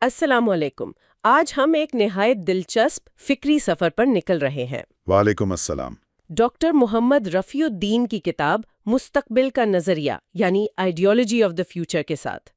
السلام علیکم۔ آج ہم ایک نہایت دلچسپ فکری سفر پر نکل رہے ہیں۔ وعلیکم السلام۔ ڈاکٹر محمد رفیع الدین کی کتاب مستقبل کا نظریہ یعنی آئیڈیالوجی آف دا فیوچر کے ساتھ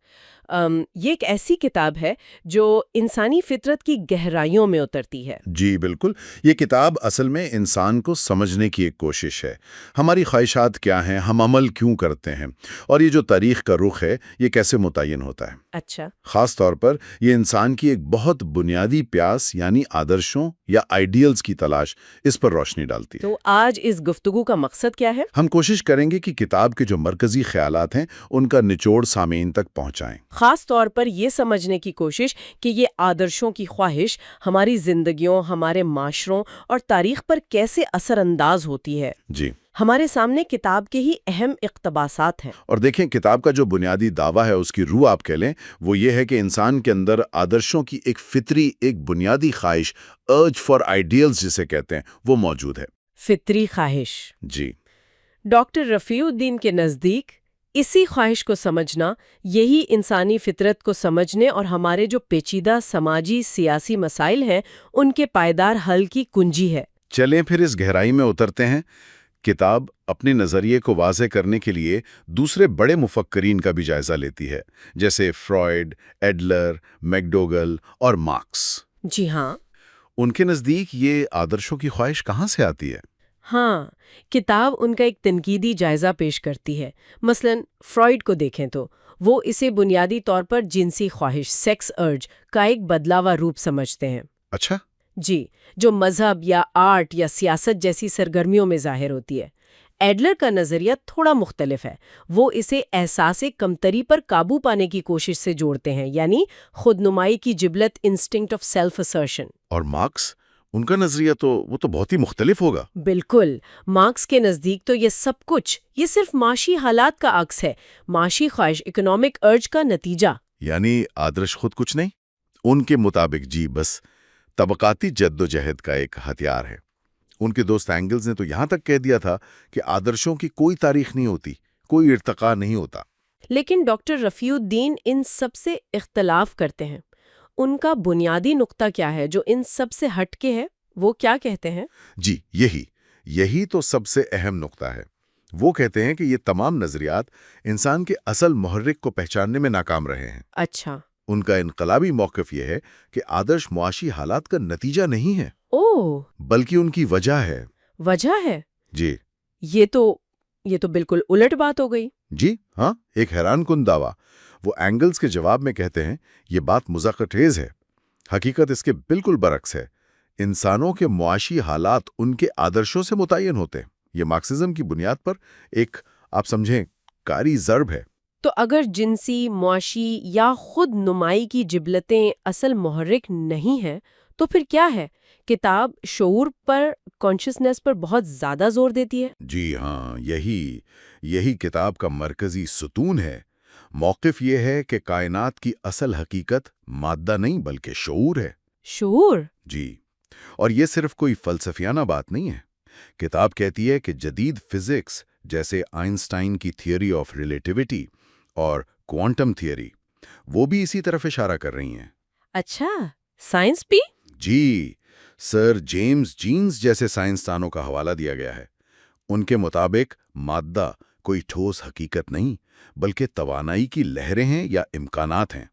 یہ ایک ایسی کتاب ہے جو انسانی فطرت کی گہرائیوں میں اترتی ہے۔ جی بالکل، یہ کتاب اصل میں انسان کو سمجھنے کی ایک کوشش ہے۔ ہماری خواہشات کیا ہیں، ہم عمل کیوں کرتے ہیں، اور یہ جو تاریخ کا رخ ہے یہ کیسے متعین ہوتا ہے۔ اچھا۔ خاص طور پر یہ انسان کی ایک بہت بنیادی پیاس یعنی آدرشوں یا آئیڈیلز کی تلاش اس پر روشنی ڈالتی ہے۔ تو آج اس گفتگو کا مقصد کیا ہے؟ ہم کوشش کریں گے کہ کتاب کے جو مرکزی خیالات ہیں ان کا نچوڑ سامعین تک پہنچائیں۔ خاص طور پر یہ سمجھنے کی کوشش کہ یہ آدرشوں کی خواہش ہماری زندگیوں، ہمارے معاشروں اور تاریخ پر کیسے اثر انداز ہوتی ہے۔ جی، ہمارے سامنے کتاب کے ہی اہم اقتباسات ہیں۔ اور دیکھیں کتاب کا جو بنیادی دعویٰ ہے، اس کی روح آپ کہہ لیں، وہ یہ ہے کہ انسان کے اندر آدرشوں کی ایک فطری، ایک بنیادی خواہش، ارج فار آئیڈیلز جسے کہتے ہیں، وہ موجود ہے۔ فطری خواہش۔ جی، ڈاکٹر رفیع الدین کے نزدیک اسی خواہش کو سمجھنا، یہی انسانی فطرت کو سمجھنے اور ہمارے جو پیچیدہ سماجی سیاسی مسائل ہیں ان کے پائیدار حل کی کنجی ہے۔ چلیں پھر اس گہرائی میں اترتے ہیں۔ کتاب اپنے نظریے کو واضح کرنے کے لیے دوسرے بڑے مفکرین کا بھی جائزہ لیتی ہے، جیسے فرائیڈ، ایڈلر، میکڈوگل اور مارکس۔ جی ہاں۔ ان کے نزدیک یہ آدرشوں کی خواہش کہاں سے آتی ہے؟ ہاں، کتاب ان کا ایک تنقیدی جائزہ پیش کرتی ہے۔ مثلا فرائیڈ کو دیکھیں تو وہ اسے بنیادی طور پر جنسی خواہش، سیکس ارج کا ایک بدلاوا روپ سمجھتے ہیں۔ اچھا۔ جی، جو مذہب یا آرٹ یا سیاست جیسی سرگرمیوں میں ظاہر ہوتی ہے۔ ایڈلر کا نظریہ تھوڑا مختلف ہے، وہ اسے احساس کمتری پر قابو پانے کی کوشش سے جوڑتے ہیں، یعنی خود نمائی کی جبلت، انسٹنکٹ آف سیلف اسرشن۔ اور مارکس، ان کا نظریہ تو بہت ہی مختلف ہوگا۔ بالکل، مارکس کے نزدیک تو یہ سب کچھ، یہ صرف معاشی حالات کا عکس ہے، معاشی خواہش، اکنامک ارج کا نتیجہ۔ یعنی آدرش خود کچھ نہیں، ان کے مطابق جی بس طبقاتی جد و جہد کا ایک ہتھیار ہے۔ ان کے دوست اینگلز نے تو یہاں تک کہہ دیا تھا کہ آدرشوں کی کوئی تاریخ نہیں ہوتی، کوئی ارتقاء نہیں ہوتا۔ لیکن ڈاکٹر رفیع الدین ان سب سے اختلاف کرتے ہیں۔ ان کا بنیادی نقطہ کیا ہے جو ان سب سے ہٹ کے ہے؟ وہ کیا کہتے ہیں؟ جی، یہی تو سب سے اہم نقطہ ہے۔ وہ کہتے ہیں کہ یہ تمام نظریات انسان کے اصل محرک کو پہچاننے میں ناکام رہے ہیں۔ اچھا۔ ان کا انقلابی موقف یہ ہے کہ آدرش معاشی حالات کا نتیجہ نہیں ہے، بلکہ ان کی وجہ ہے۔ وجہ ہے؟ جی، یہ تو بالکل الٹ بات ہو گئی۔ جی ہاں، ایک حیران کن دعویٰ۔ وہ اینگلز کے جواب میں کہتے ہیں یہ بات مذاکرخیز ہے، حقیقت اس کے بالکل برعکس ہے۔ انسانوں کے معاشی حالات ان کے آدرشوں سے متعین ہوتے ہیں۔ یہ مارکسزم کی بنیاد پر ایک، آپ سمجھیں، کاری ضرب ہے۔ تو اگر جنسی، معاشی یا خود نمائی کی جبلتیں اصل محرک نہیں ہیں تو پھر کیا ہے؟ کتاب شعور پر، کانشسنس پر بہت زیادہ زور دیتی ہے۔ جی ہاں، یہی کتاب کا مرکزی ستون ہے۔ موقف یہ ہے کہ کائنات کی اصل حقیقت مادہ نہیں بلکہ شعور ہے۔ شعور؟ جی، اور یہ صرف کوئی فلسفیانہ بات نہیں ہے۔ کتاب کہتی ہے کہ جدید فزکس جیسے آئنسٹائن کی تھیوری آف ریلیٹیوٹی اور کوانٹم تھیوری، وہ بھی اسی طرف اشارہ کر رہی ہیں۔ اچھا، سائنس بھی؟ جی، سر جیمز جینز جیسے سائنسدانوں کا حوالہ دیا گیا ہے۔ ان کے مطابق مادہ کوئی ٹھوس حقیقت نہیں بلکہ توانائی کی لہریں ہیں یا امکانات ہیں،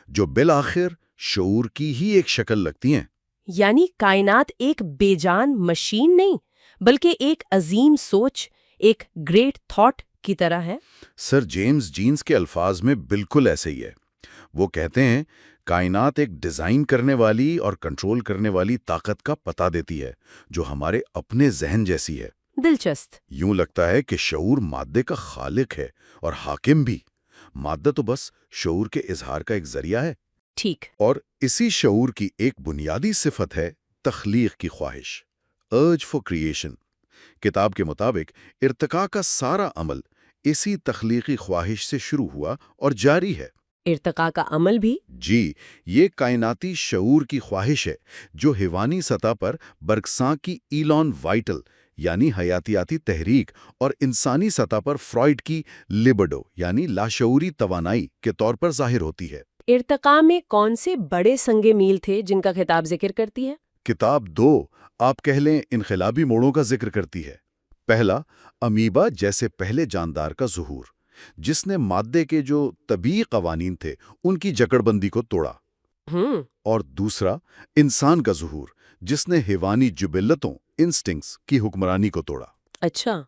جو بالآخر شعور کی ہی ایک شکل لگتی ہیں۔ یعنی کائنات ایک بے جان مشین نہیں بلکہ ایک عظیم سوچ، ایک گریٹ تھاٹ کی طرح ہے۔ سر جیمز جینز کے الفاظ میں بالکل ایسے ہی ہے۔ وہ کہتے ہیں کائنات ایک ڈیزائن کرنے والی اور کنٹرول کرنے والی طاقت کا پتہ دیتی ہے جو ہمارے اپنے ذہن جیسی ہے۔ دلچسپ۔ یوں لگتا ہے کہ شعور مادے کا خالق ہے اور حاکم بھی، مادہ تو بس شعور کے اظہار کا ایک ذریعہ ہے۔ ٹھیک۔ اور اسی شعور کی ایک بنیادی صفت ہے تخلیق کی خواہش، ارج فار کریشن۔ کتاب کے مطابق ارتقاء کا سارا عمل اسی تخلیقی خواہش سے شروع ہوا اور جاری ہے۔ ارتقاء کا عمل بھی؟ جی، یہ کائناتی شعور کی خواہش ہے جو حیوانی سطح پر برکساں کی ایلون وائٹل یعنی حیاتیاتی تحریک اور انسانی سطح پر فرائیڈ کی لیبڈو یعنی لاشعوری توانائی کے طور پر ظاہر ہوتی ہے۔ ارتقاء میں کون سے بڑے سنگ میل تھے جن کا خطاب ذکر کرتی ہے؟ کتاب 2 آپ کہہ لیں انقلابی موڑوں کا ذکر کرتی ہے۔ پہلا، امیبا جیسے پہلے جاندار کا ظہور، جس نے مادے کے جو طبیعی قوانین تھے ان کی جکڑ بندی کو توڑا۔ ہم اور دوسرا، انسان کا ظہور، جس نے حیوانی جبلتوں انسٹنکٹس کی حکمرانی کو توڑا۔ اچھا،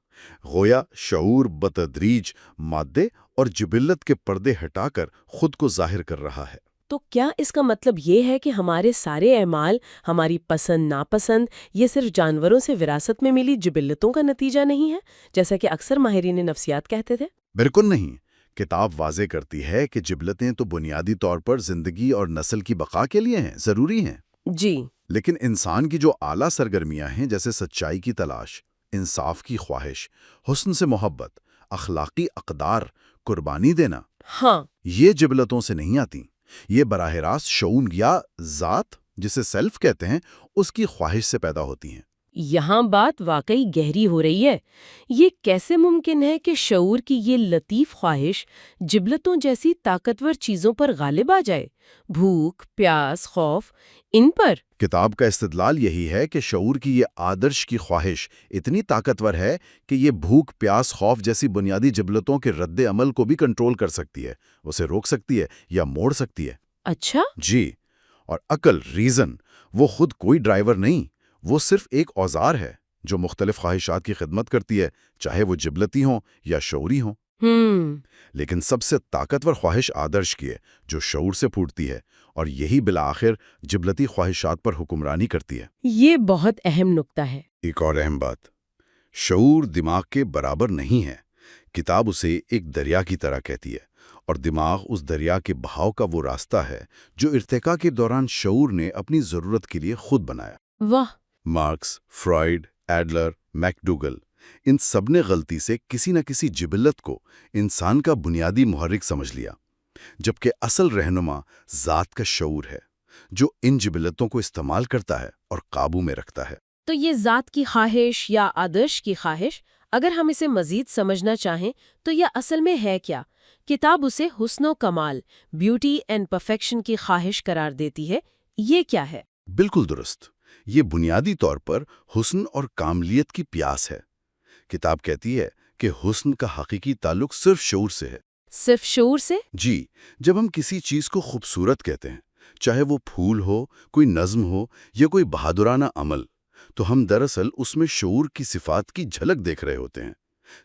گویا شعور بتدریج مادے اور جبلت کے پردے ہٹا کر خود کو ظاہر کر رہا ہے۔ تو کیا اس کا مطلب یہ ہے کہ ہمارے سارے اعمال، ہماری پسند ناپسند، یہ صرف جانوروں سے وراثت میں ملی جبلتوں کا نتیجہ نہیں ہے، جیسا کہ اکثر ماہرین نفسیات کہتے تھے؟ بالکل نہیں۔ کتاب واضح کرتی ہے کہ جبلتیں تو بنیادی طور پر زندگی اور نسل کی بقا کے لیے ہیں، ضروری ہیں۔ جی، لیکن انسان کی جو اعلیٰ سرگرمیاں ہیں، جیسے سچائی کی تلاش، انصاف کی خواہش، حسن سے محبت، اخلاقی اقدار، قربانی دینا، ہاں، یہ جبلتوں سے نہیں آتی۔ یہ براہ راست شعور یا ذات، جسے سیلف کہتے ہیں، اس کی خواہش سے پیدا ہوتی ہیں۔ یہاں بات واقعی گہری ہو رہی ہے۔ یہ کیسے ممکن ہے کہ شعور کی یہ لطیف خواہش جبلتوں جیسی طاقتور چیزوں پر غالب آ جائے؟ بھوک، پیاس، خوف، ان پر؟ کتاب کا استدلال یہی ہے کہ شعور کی یہ آدرش کی خواہش اتنی طاقتور ہے کہ یہ بھوک، پیاس، خوف جیسی بنیادی جبلتوں کے رد عمل کو بھی کنٹرول کر سکتی ہے، اسے روک سکتی ہے یا موڑ سکتی ہے۔ اچھا، جی، اور عقل، ریزن، وہ خود کوئی ڈرائیور نہیں، وہ صرف ایک اوزار ہے جو مختلف خواہشات کی خدمت کرتی ہے، چاہے وہ جبلتی ہوں یا شعوری ہوں۔ لیکن سب سے طاقتور خواہش آدرش کی ہے، جو شعور سے پھوٹتی ہے، اور یہی بالآخر جبلتی خواہشات پر حکمرانی کرتی ہے۔ یہ بہت اہم نکتہ ہے۔ ایک اور اہم بات، شعور دماغ کے برابر نہیں ہے۔ کتاب اسے ایک دریا کی طرح کہتی ہے، اور دماغ اس دریا کے بہاؤ کا وہ راستہ ہے جو ارتقاء کے دوران شعور نے اپنی ضرورت کے لیے خود بنایا۔ واہ، مارکس، فرائیڈ، ایڈلر، میکڈوگل، ان سب نے غلطی سے کسی نہ کسی جبلت کو انسان کا بنیادی محرک سمجھ لیا، جبکہ اصل رہنما ذات کا شعور ہے، جو ان جبلتوں کو استعمال کرتا ہے اور قابو میں رکھتا ہے۔ تو یہ ذات کی خواہش یا آدرش کی خواہش، اگر ہم اسے مزید سمجھنا چاہیں تو یہ اصل میں ہے کیا؟ کتاب اسے حسن و کمال، بیوٹی اینڈ پرفیکشن کی خواہش قرار دیتی ہے۔ یہ کیا ہے؟ بالکل درست، یہ بنیادی طور پر حسن اور کاملیت کی پیاس ہے۔ کتاب کہتی ہے کہ حسن کا حقیقی تعلق صرف شعور سے ہے۔ صرف شعور سے؟ جی، جب ہم کسی چیز کو خوبصورت کہتے ہیں، چاہے وہ پھول ہو، کوئی نظم ہو یا کوئی بہادرانہ عمل، تو ہم دراصل اس میں شعور کی صفات کی جھلک دیکھ رہے ہوتے ہیں،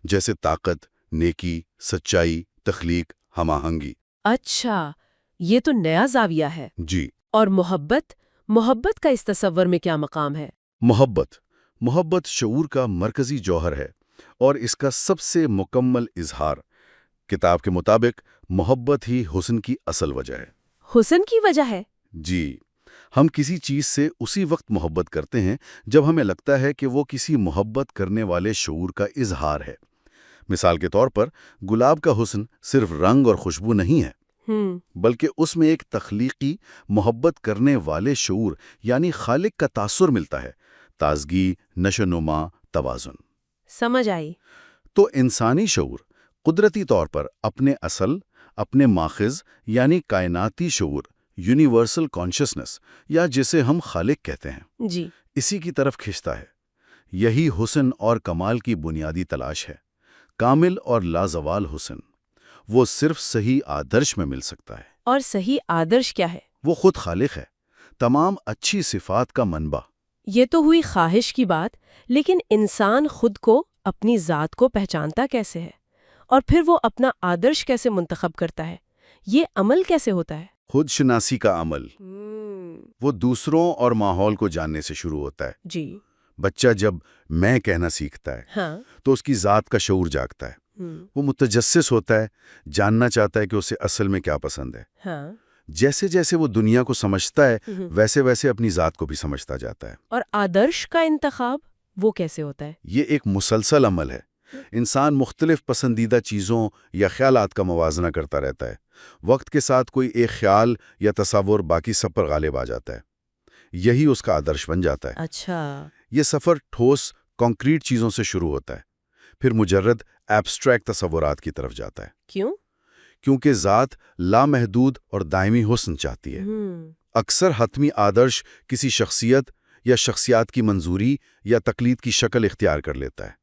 جیسے طاقت، نیکی، سچائی، تخلیق، ہم آہنگی۔ اچھا، یہ تو نیا زاویہ ہے۔ جی، اور محبت کا اس تصور میں کیا مقام ہے؟ محبت شعور کا مرکزی جوہر ہے، اور اس کا سب سے مکمل اظہار۔ کتاب کے مطابق محبت ہی حسن کی اصل وجہ ہے۔ حسن کی وجہ ہے؟ جی، ہم کسی چیز سے اسی وقت محبت کرتے ہیں جب ہمیں لگتا ہے کہ وہ کسی محبت کرنے والے شعور کا اظہار ہے۔ مثال کے طور پر، گلاب کا حسن صرف رنگ اور خوشبو نہیں ہے، بلکہ اس میں ایک تخلیقی، محبت کرنے والے شعور یعنی خالق کا تاثر ملتا ہے، تازگی، نشوونما، توازن۔ سمجھ آئی۔ تو انسانی شعور قدرتی طور پر اپنے اصل، اپنے ماخذ یعنی کائناتی شعور، یونیورسل کانشسنس، یا جسے ہم خالق کہتے ہیں، جی، اسی کی طرف کھنچتا ہے۔ یہی حسن اور کمال کی بنیادی تلاش ہے۔ کامل اور لازوال حسن وہ صرف صحیح آدرش میں مل سکتا ہے۔ اور صحیح آدرش کیا ہے؟ وہ خود خالق ہے، تمام اچھی صفات کا منبع۔ یہ تو ہوئی خواہش کی بات، لیکن انسان خود کو، اپنی ذات کو پہچانتا کیسے ہے؟ اور پھر وہ اپنا آدرش کیسے منتخب کرتا ہے؟ یہ عمل کیسے ہوتا ہے؟ خود شناسی کا عمل وہ دوسروں اور ماحول کو جاننے سے شروع ہوتا ہے۔ جی، بچہ جب میں کہنا سیکھتا ہے ہاں، تو اس کی ذات کا شعور جاگتا ہے۔ وہ متجسس ہوتا ہے، جاننا چاہتا ہے کہ اسے اصل میں کیا پسند ہے۔ ہاں، جیسے جیسے وہ دنیا کو سمجھتا ہے، ویسے ویسے اپنی ذات کو بھی سمجھتا جاتا ہے۔ اور آدرش کا انتخاب وہ کیسے ہوتا ہے؟ یہ ایک مسلسل عمل ہے۔ انسان مختلف پسندیدہ چیزوں یا خیالات کا موازنہ کرتا رہتا ہے۔ وقت کے ساتھ کوئی ایک خیال یا تصور باقی سب پر غالب آ جاتا ہے، یہی اس کا آدرش بن جاتا ہے۔ اچھا، یہ سفر ٹھوس، کانکریٹ چیزوں سے شروع ہوتا ہے، پھر مجرد ایبسٹریکٹ تصورات کی طرف جاتا ہے۔ کیوں؟ کیونکہ ذات لامحدود اور دائمی حسن چاہتی ہے۔ اکثر حتمی آدرش کسی شخصیت یا شخصیات کی منظوری یا تقلید کی شکل اختیار کر لیتا ہے۔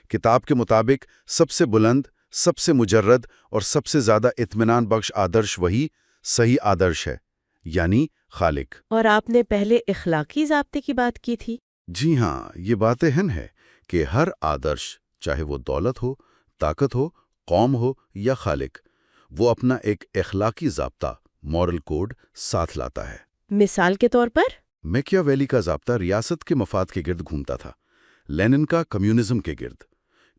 کتاب کے مطابق سب سے بلند، سب سے مجرد اور سب سے زیادہ اطمینان بخش آدرش وہی صحیح آدرش ہے، یعنی خالق۔ اور آپ نے پہلے اخلاقی ضابطے کی بات کی تھی۔ جی ہاں، یہ بات اہم ہے کہ ہر آدرش، چاہے وہ دولت ہو، طاقت ہو، قوم ہو یا خالق، وہ اپنا ایک اخلاقی ضابطہ، مورل کوڈ ساتھ لاتا ہے۔ مثال کے طور پر؟ میکیاویلی کا ضابطہ ریاست کے مفاد کے گرد گھومتا تھا، لینن کا کمیونزم کے گرد۔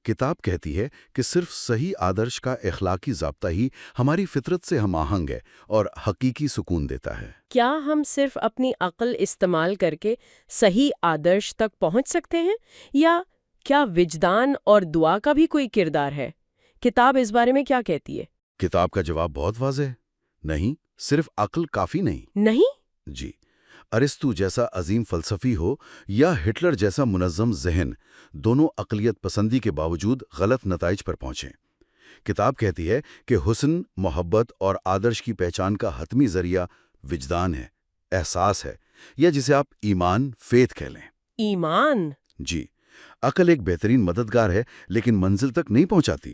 کتاب کہتی ہے کہ صرف صحیح آدرش کا اخلاقی ضابطہ ہی ہماری فطرت سے ہم آہنگ ہے اور حقیقی سکون دیتا ہے۔ کیا ہم صرف اپنی عقل استعمال کر کے صحیح آدرش تک پہنچ سکتے ہیں، یا کیا وجدان اور دعا کا بھی کوئی کردار ہے؟ کتاب اس بارے میں کیا کہتی ہے؟ کتاب کا جواب بہت واضح ہے، نہیں، صرف عقل کافی نہیں۔ نہیں؟ جی، ارسطو جیسا عظیم فلسفی ہو یا ہٹلر جیسا منظم ذہن، دونوں عقلیت پسندی کے باوجود غلط نتائج پر پہنچیں۔ کتاب کہتی ہے کہ حسن، محبت اور آدرش کی پہچان کا حتمی ذریعہ وجدان ہے، احساس ہے، یا جسے آپ ایمان، فیتھ کہہ لیں۔ ایمان؟ جی، عقل ایک بہترین مددگار ہے لیکن منزل تک نہیں پہنچاتی۔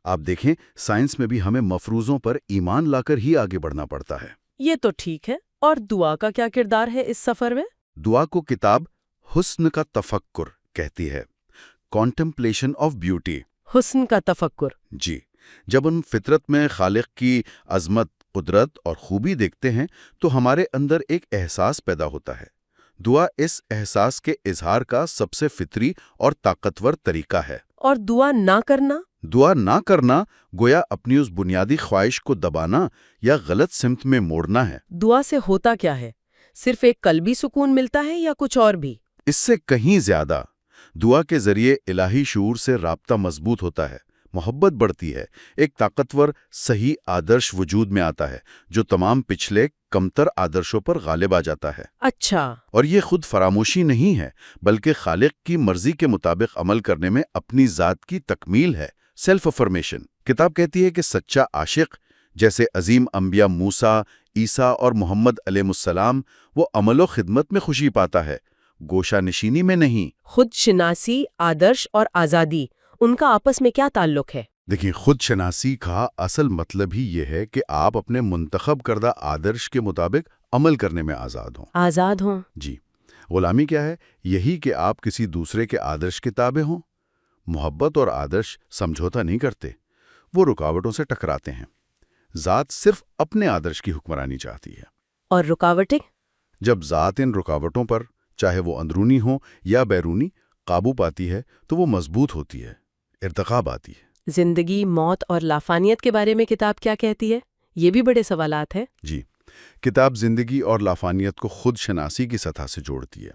آپ دیکھیں، سائنس میں بھی ہمیں مفروضوں پر ایمان لا کر ہی آگے بڑھنا پڑتا ہے۔ یہ تو ٹھیک ہے، اور دعا کا کیا کردار ہے اس سفر میں؟ دعا کو کتاب حسن کا تفکر کہتی ہے، کانٹمپلیشن آف بیوٹی۔ حسن کا تفکر؟ جی، جب ہم فطرت میں خالق کی عظمت، قدرت اور خوبی دیکھتے ہیں تو ہمارے اندر ایک احساس پیدا ہوتا ہے۔ دعا اس احساس کے اظہار کا سب سے فطری اور طاقتور طریقہ ہے۔ اور دعا نہ کرنا؟ دعا نہ کرنا گویا اپنی اس بنیادی خواہش کو دبانا یا غلط سمت میں موڑنا ہے۔ دعا سے ہوتا کیا ہے؟ صرف ایک قلبی سکون ملتا ہے یا کچھ اور بھی؟ اس سے کہیں زیادہ۔ دعا کے ذریعے الہی شعور سے رابطہ مضبوط ہوتا ہے، محبت بڑھتی ہے، ایک طاقتور صحیح آدرش وجود میں آتا ہے جو تمام پچھلے کمتر آدرشوں پر غالب آ جاتا ہے۔ اچھا۔ اور یہ خود فراموشی نہیں ہے، بلکہ خالق کی مرضی کے مطابق عمل کرنے میں اپنی ذات کی تکمیل ہے، سیلف افرمیشن۔ کتاب کہتی ہے کہ سچا عاشق، جیسے عظیم انبیاء موسیٰ، عیسیٰ اور محمد علیہ السلام، وہ عمل و خدمت میں خوشی پاتا ہے، گوشہ نشینی میں نہیں۔ خود شناسی، آدرش اور آزادی، ان کا آپس میں کیا تعلق ہے؟ دیکھیں، خود شناسی کا اصل مطلب ہی یہ ہے کہ آپ اپنے منتخب کردہ آدرش کے مطابق عمل کرنے میں آزاد ہوں۔ آزاد ہوں؟ جی، غلامی کیا ہے؟ یہی کہ آپ کسی دوسرے کے آدرش کے تابع ہوں۔ محبت اور آدرش سمجھوتا نہیں کرتے، وہ رکاوٹوں سے ٹکراتے ہیں۔ ذات صرف اپنے آدرش کی حکمرانی چاہتی ہے۔ اور رکاوٹیں؟ جب ذات ان رکاوٹوں پر، چاہے وہ اندرونی ہوں یا بیرونی، قابو پاتی ہے تو وہ مضبوط ہوتی ہے، ارتقا آتی ہے۔ زندگی، موت اور لافانیت کے بارے میں کتاب کیا کہتی ہے؟ یہ بھی بڑے سوالات ہیں۔ جی، کتاب زندگی اور لافانیت کو خود شناسی کی سطح سے جوڑتی ہے،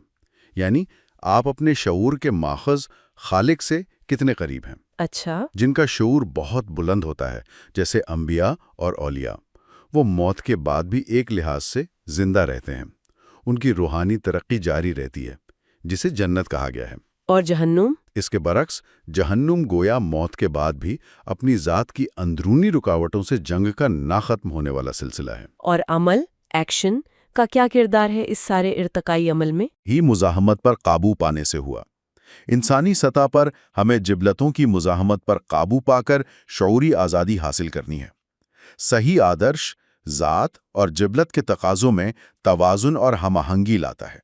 یعنی آپ اپنے شعور کے ماخذ خالق سے کتنے قریب ہیں۔ اچھا۔ جن کا شعور بہت بلند ہوتا ہے، جیسے انبیاء اور اولیاء، وہ موت کے بعد بھی ایک لحاظ سے زندہ رہتے ہیں، ان کی روحانی ترقی جاری رہتی ہے، جسے جنت کہا گیا ہے۔ اور جہنم؟ اس کے برعکس، جہنم گویا موت کے بعد بھی اپنی ذات کی اندرونی رکاوٹوں سے جنگ کا نہ ختم ہونے والا سلسلہ ہے۔ اور عمل، ایکشن کا کیا کردار ہے اس سارے ارتقائی عمل میں؟ ہی مزاحمت پر قابو پانے سے ہوا۔ انسانی سطح پر ہمیں جبلتوں کی مزاحمت پر قابو پا کر شعوری آزادی حاصل کرنی ہے۔ صحیح آدرش ذات اور جبلت کے تقاضوں میں توازن اور ہم آہنگی لاتا ہے۔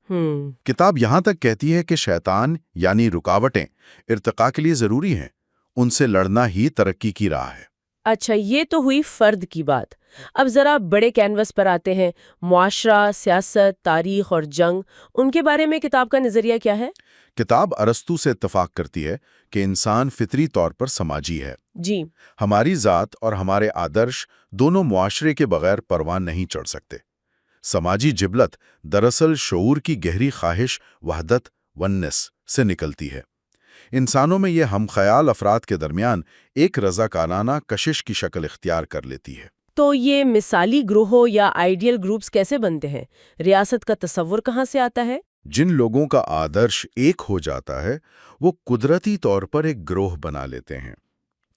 کتاب یہاں تک کہتی ہے کہ شیطان یعنی رکاوٹیں ارتقاء کے لیے ضروری ہیں، ان سے لڑنا ہی ترقی کی راہ ہے۔ اچھا، یہ تو ہوئی فرد کی بات۔ اب ذرا بڑے کینوس پر آتے ہیں، معاشرہ، سیاست، تاریخ اور جنگ، ان کے بارے میں کتاب کا نظریہ کیا ہے؟ کتاب ارسطو سے اتفاق کرتی ہے کہ انسان فطری طور پر سماجی ہے۔ جی۔ ہماری ذات اور ہمارے آدرش دونوں معاشرے کے بغیر پروان نہیں چڑھ سکتے۔ سماجی جبلت دراصل شعور کی گہری خواہش وحدت، ونس سے نکلتی ہے۔ انسانوں میں یہ ہم خیال افراد کے درمیان ایک رضاکارانہ کشش کی شکل اختیار کر لیتی ہے۔ تو یہ مثالی گروہوں یا آئیڈیل گروپس کیسے بنتے ہیں؟ ریاست کا تصور کہاں سے آتا ہے؟ جن لوگوں کا آدرش ایک ہو جاتا ہے وہ قدرتی طور پر ایک گروہ بنا لیتے ہیں۔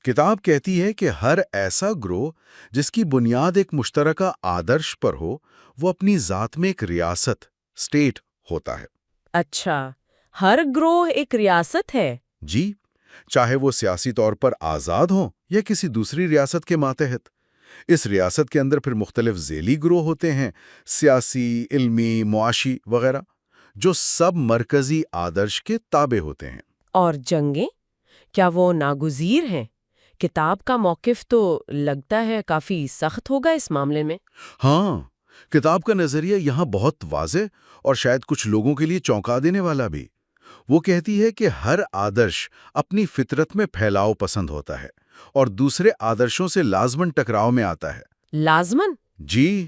کتاب کہتی ہے کہ ہر ایسا گروہ جس کی بنیاد ایک مشترکہ آدرش پر ہو وہ اپنی ذات میں ایک ریاست اسٹیٹ ہوتا ہے۔ اچھا، ہر گروہ ایک ریاست ہے؟ جی، چاہے وہ سیاسی طور پر آزاد ہوں یا کسی دوسری ریاست کے ماتحت۔ اس ریاست کے اندر پھر مختلف ذیلی گروہ ہوتے ہیں، سیاسی، علمی، معاشی وغیرہ، جو سب مرکزی آدرش کے تابع ہوتے ہیں۔ اور جنگیں کیا وہ ناگزیر ہیں؟ کتاب کا موقف تو لگتا ہے کافی سخت ہوگا اس معاملے میں۔ ہاں، کتاب کا نظریہ یہاں بہت واضح اور شاید کچھ لوگوں کے لیے چونکا دینے والا بھی۔ وہ کہتی ہے کہ ہر آدرش اپنی فطرت میں پھیلاؤ پسند ہوتا ہے اور دوسرے آدرشوں سے لازماً ٹکراؤ میں آتا ہے۔ لازماً؟ جی،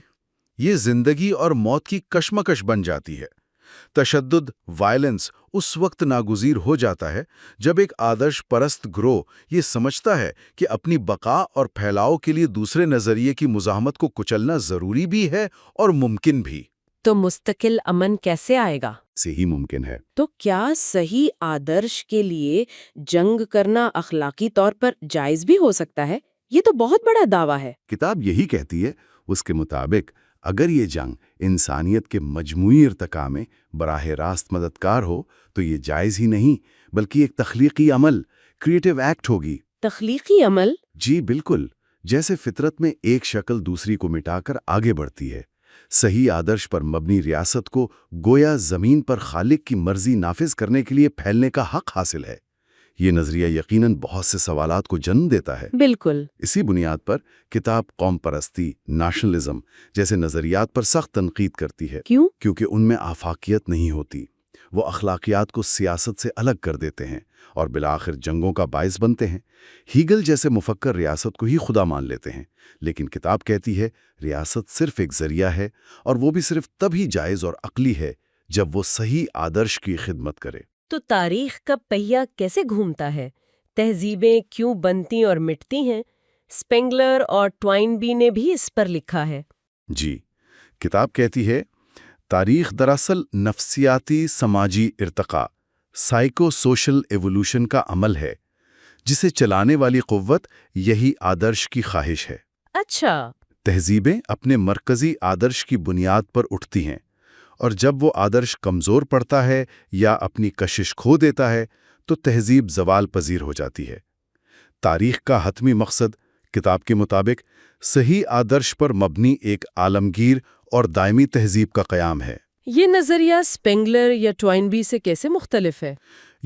یہ زندگی اور موت کی کشمکش بن جاتی ہے۔ تشدد، وائلنس اس وقت ناگزیر ہو جاتا ہے جب ایک آدرش پرست گروہ یہ سمجھتا ہے کہ اپنی بقا اور پھیلاؤ کے لیے دوسرے نظریے کی مزاحمت کو کچلنا ضروری بھی ہے اور ممکن بھی۔ تو مستقل امن کیسے آئے گا؟ سے ہی ممکن ہے۔ تو کیا صحیح آدرش کے لیے جنگ کرنا اخلاقی طور پر جائز بھی ہو سکتا ہے؟ یہ تو بہت بڑا دعویٰ ہے۔ کتاب یہی کہتی ہے، اس کے مطابق اگر یہ جنگ انسانیت کے مجموعی ارتقاء میں براہ راست مددگار ہو تو یہ جائز ہی نہیں بلکہ ایک تخلیقی عمل، کریٹیو ایکٹ ہوگی۔ تخلیقی عمل؟ جی بالکل، جیسے فطرت میں ایک شکل دوسری کو مٹا کر آگے بڑھتی ہے، صحیح آدرش پر مبنی ریاست کو گویا زمین پر خالق کی مرضی نافذ کرنے کے لیے پھیلنے کا حق حاصل ہے۔ یہ نظریہ یقیناً بہت سے سوالات کو جنم دیتا ہے۔ بالکل۔ اسی بنیاد پر کتاب قوم پرستی، نیشنلزم جیسے نظریات پر سخت تنقید کرتی ہے۔ کیوں؟ کیونکہ ان میں آفاقیت نہیں ہوتی، وہ اخلاقیات کو سیاست سے الگ کر دیتے ہیں اور بالآخر جنگوں کا باعث بنتے ہیں۔ ہیگل جیسے مفکر ریاست کو ہی خدا مان لیتے ہیں، لیکن کتاب کہتی ہے ریاست صرف ایک ذریعہ ہے اور وہ بھی صرف تبھی جائز اور عقلی ہے جب وہ صحیح آدرش کی خدمت کرے۔ تو تاریخ کا پہیہ کیسے گھومتا ہے؟ تہذیبیں کیوں بنتی اور مٹتی ہیں؟ اسپینگلر اور ٹوائنبی نے بھی اس پر لکھا ہے۔ جی، کتاب کہتی ہے تاریخ دراصل نفسیاتی سماجی ارتقاء، سائیکو سوشل ایوولوشن کا عمل ہے، جسے چلانے والی قوت یہی آدرش کی خواہش ہے۔ اچھا۔ تہذیبیں اپنے مرکزی آدرش کی بنیاد پر اٹھتی ہیں، اور جب وہ آدرش کمزور پڑتا ہے یا اپنی کشش کھو دیتا ہے تو تہذیب زوال پذیر ہو جاتی ہے۔ تاریخ کا حتمی مقصد کتاب کے مطابق صحیح آدرش پر مبنی ایک عالمگیر اور دائمی تہذیب کا قیام ہے۔ یہ نظریہ اسپینگلر یا ٹوائنبی سے کیسے مختلف ہے؟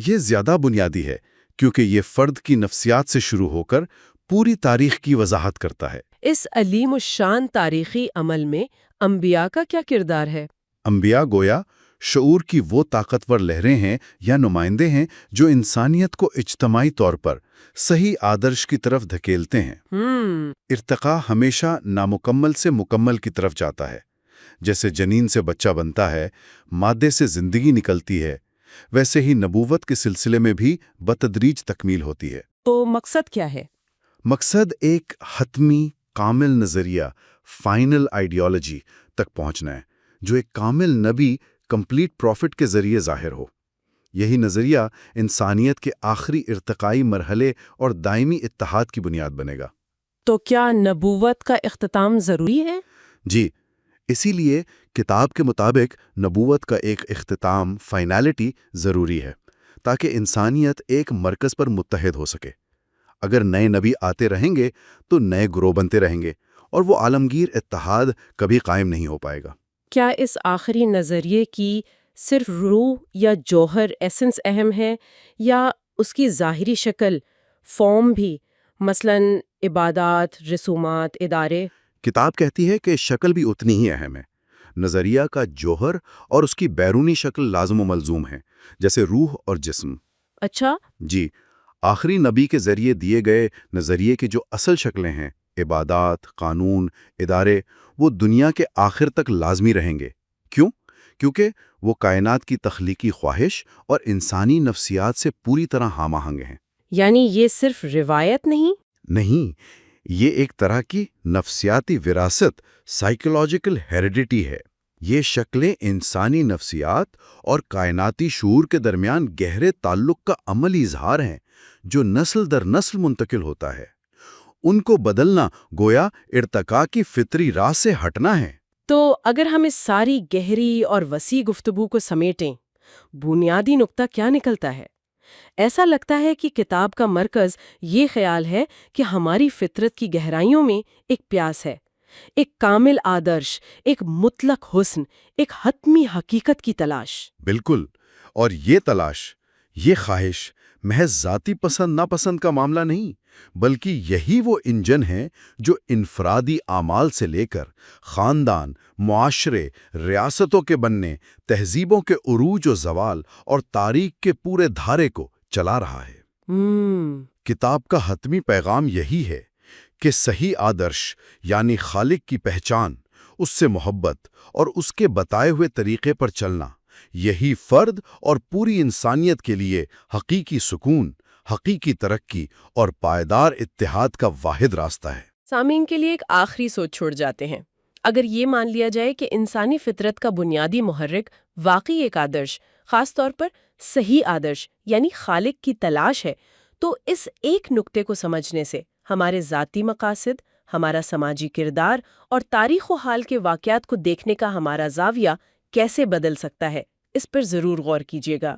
یہ زیادہ بنیادی ہے کیونکہ یہ فرد کی نفسیات سے شروع ہو کر پوری تاریخ کی وضاحت کرتا ہے۔ اس علیم الشان تاریخی عمل میں انبیاء کا کیا کردار ہے؟ انبیاء گویا شعور کی وہ طاقتور لہریں ہیں یا نمائندے ہیں جو انسانیت کو اجتماعی طور پر صحیح آدرش کی طرف دھکیلتے ہیں۔ ارتقاء ہمیشہ نامکمل سے مکمل کی طرف جاتا ہے۔ جیسے جنین سے بچہ بنتا ہے، مادے سے زندگی نکلتی ہے، ویسے ہی نبوت کے سلسلے میں بھی بتدریج تکمیل ہوتی ہے۔ تو مقصد کیا ہے؟ مقصد ایک حتمی کامل نظریہ، فائنل آئیڈیالوجی تک پہنچنا ہے، جو ایک کامل نبی، کمپلیٹ پروفٹ کے ذریعے ظاہر ہو۔ یہی نظریہ انسانیت کے آخری ارتقائی مرحلے اور دائمی اتحاد کی بنیاد بنے گا۔ تو کیا نبوت کا اختتام ضروری ہے؟ جی، اسی لیے کتاب کے مطابق نبوت کا ایک اختتام، فائنالٹی ضروری ہے، تاکہ انسانیت ایک مرکز پر متحد ہو سکے۔ اگر نئے نبی آتے رہیں گے تو نئے گروہ بنتے رہیں گے اور وہ عالمگیر اتحاد کبھی قائم نہیں ہو پائے گا۔ کیا اس آخری نظریے کی صرف روح یا جوہر ایسنس اہم ہے، یا اس کی ظاہری شکل، فارم بھی، مثلاً عبادات، رسومات، ادارے؟ کتاب کہتی ہے کہ شکل بھی اتنی ہی اہم ہے۔ نظریہ کا جوہر اور اس کی بیرونی شکل لازم و ملزوم ہے، جیسے روح اور جسم۔ اچھا۔ جی، آخری نبی کے ذریعے دیے گئے نظریے کی جو اصل شکلیں ہیں، عبادات، قانون، ادارے، وہ دنیا کے آخر تک لازمی رہیں گے۔ کیوں؟ کیونکہ وہ کائنات کی تخلیقی خواہش اور انسانی نفسیات سے پوری طرح ہم آہنگ ہیں۔ یعنی یہ صرف روایت نہیں، یہ ایک طرح کی نفسیاتی وراثت، سائیکولوجیکل ہیریڈیٹی ہے۔ یہ شکلیں انسانی نفسیات اور کائناتی شعور کے درمیان گہرے تعلق کا عملی اظہار ہیں، جو نسل در نسل منتقل ہوتا ہے۔ ان کو بدلنا گویا ارتقاء کی فطری راہ سے ہٹنا ہے۔ تو اگر ہم اس ساری گہری اور وسیع گفتگو کو سمیٹیں، بنیادی نقطہ کیا نکلتا ہے؟ ایسا لگتا ہے کہ کتاب کا مرکز یہ خیال ہے کہ ہماری فطرت کی گہرائیوں میں ایک پیاس ہے، ایک کامل آدرش، ایک مطلق حسن، ایک حتمی حقیقت کی تلاش۔ بالکل، اور یہ تلاش، یہ خواہش محض ذاتی پسند ناپسند کا معاملہ نہیں، بلکہ یہی وہ انجن ہے جو انفرادی اعمال سے لے کر خاندان، معاشرے، ریاستوں کے بننے، تہذیبوں کے عروج و زوال اور تاریخ کے پورے دھارے کو چلا رہا ہے۔ کتاب کا حتمی پیغام یہی ہے کہ صحیح آدرش یعنی خالق کی پہچان، اس سے محبت اور اس کے بتائے ہوئے طریقے پر چلنا، یہی فرد اور پوری انسانیت کے لیے حقیقی سکون، حقیقی ترقی اور پائیدار اتحاد کا واحد راستہ ہے۔ سامعین کے لیے ایک آخری سوچ چھوڑ جاتے ہیں۔ اگر یہ مان لیا جائے کہ انسانی فطرت کا بنیادی محرک واقعی ایک آدرش، خاص طور پر صحیح آدرش یعنی خالق کی تلاش ہے، تو اس ایک نقطے کو سمجھنے سے ہمارے ذاتی مقاصد، ہمارا سماجی کردار اور تاریخ و حال کے واقعات کو دیکھنے کا ہمارا زاویہ کیسے بدل سکتا ہے، اس پر ضرور غور کیجیے گا۔